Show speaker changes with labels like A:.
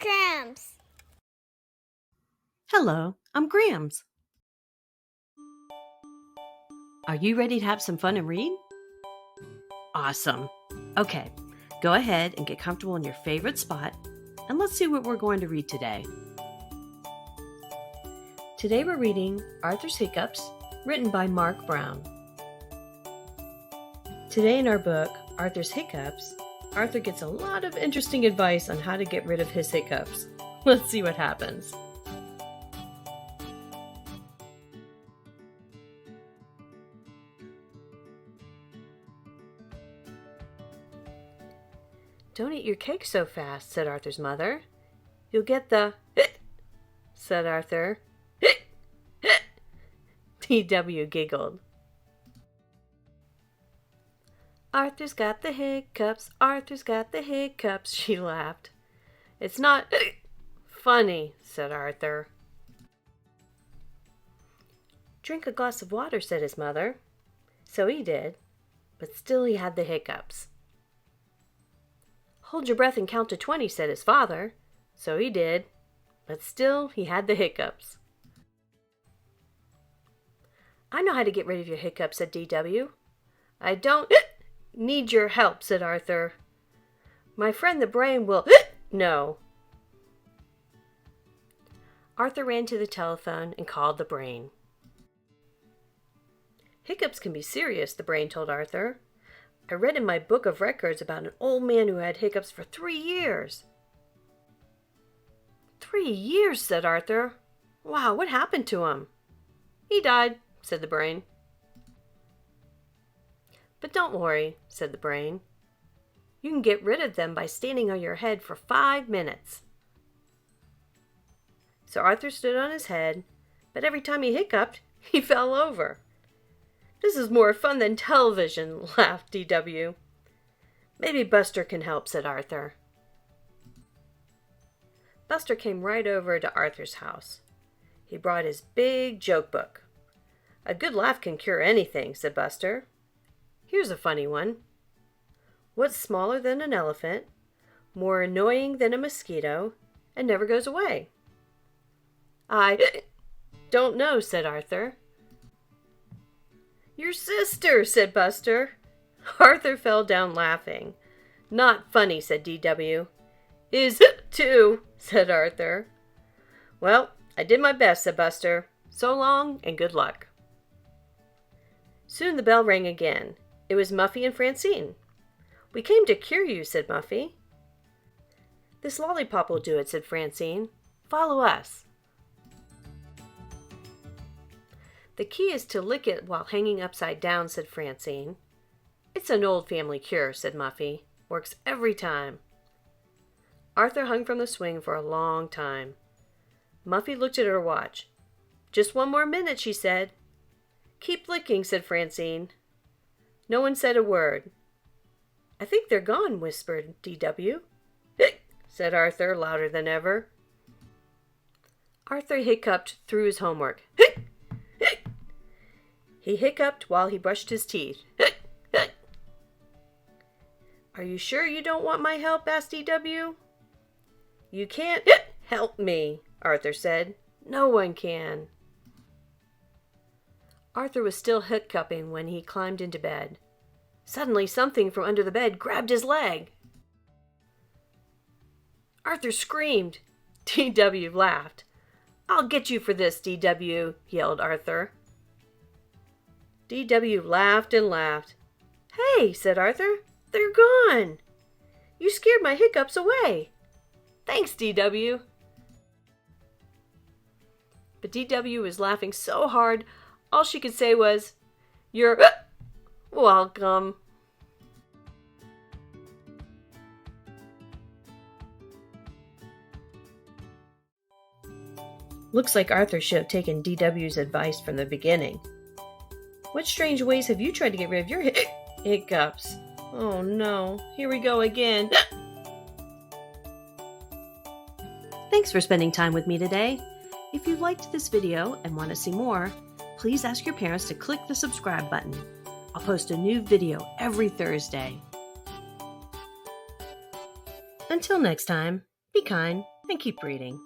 A: Grams.
B: Hello, I'm Grams. Are you ready to have some fun and read? Awesome. Okay, go ahead and get comfortable in your favorite spot, and let's see what we're going to read today. Today we're reading Arthur's Hiccups, written by Marc Brown. Today in our book, Arthur's Hiccups, Arthur gets a lot of interesting advice on how to get rid of his hiccups. Let's see what happens. "Don't eat your cake so fast," said Arthur's mother. "You'll get the said Arthur. D.W. giggled. "Arthur's got the hiccups, Arthur's got the hiccups," she laughed. "It's not funny," said Arthur. "Drink a glass of water," said his mother. So he did, but still he had the hiccups. "Hold your breath and count to 20, said his father. So he did, but still he had the hiccups. "I know how to get rid of your hiccups," said D.W. "I don't need your help," said Arthur. "My friend the brain will know." Arthur ran to the telephone and called the brain. "Hiccups can be serious," the brain told Arthur. "I read in my book of records about an old man who had hiccups for 3 years. 3 years, said Arthur. "Wow, what happened to him?" "He died," said the brain. "But don't worry," said the brain. "You can get rid of them by standing on your head for 5 minutes. So Arthur stood on his head, but every time he hiccuped, he fell over. "This is more fun than television," laughed D.W. "Maybe Buster can help," said Arthur. Buster came right over to Arthur's house. He brought his big joke book. "A good laugh can cure anything," said Buster. "Here's a funny one. What's smaller than an elephant, more annoying than a mosquito, and never goes away?" "I don't know," said Arthur. "Your sister," said Buster. Arthur fell down laughing. "Not funny," said D.W. "Is too," said Arthur. "Well, I did my best," said Buster. "So long and good luck." Soon the bell rang again. It was Muffy and Francine. "We came to cure you," said Muffy. "This lollipop will do it," said Francine. "Follow us." "The key is to lick it while hanging upside down," said Francine. "It's an old family cure," said Muffy. "Works every time." Arthur hung from the swing for a long time. Muffy looked at her watch. "Just 1 more minute," she said. "Keep licking," said Francine. No one said a word. "I think they're gone," whispered D.W. "Hic," said Arthur, louder than ever. Arthur hiccuped through his homework. "Hic, hic." He hiccuped while he brushed his teeth. "Hic, hic." "Are you sure you don't want my help?" asked D.W. "You can't help me," Arthur said. "No one can." Arthur was still hiccuping when he climbed into bed. Suddenly, something from under the bed grabbed his leg. Arthur screamed. D.W. laughed. "I'll get you for this, D.W., yelled Arthur. D.W. laughed and laughed. "Hey," said Arthur, "they're gone. You scared my hiccups away. Thanks, D.W. But D.W. was laughing so hard, all she could say was, "You're welcome." Looks like Arthur should have taken D.W.'s advice from the beginning. What strange ways have you tried to get rid of your hiccups? Oh no, here we go again. Thanks for spending time with me today. If you liked this video and want to see more, please ask your parents to click the subscribe button. I'll post a new video every Thursday. Until next time, Be kind and keep reading.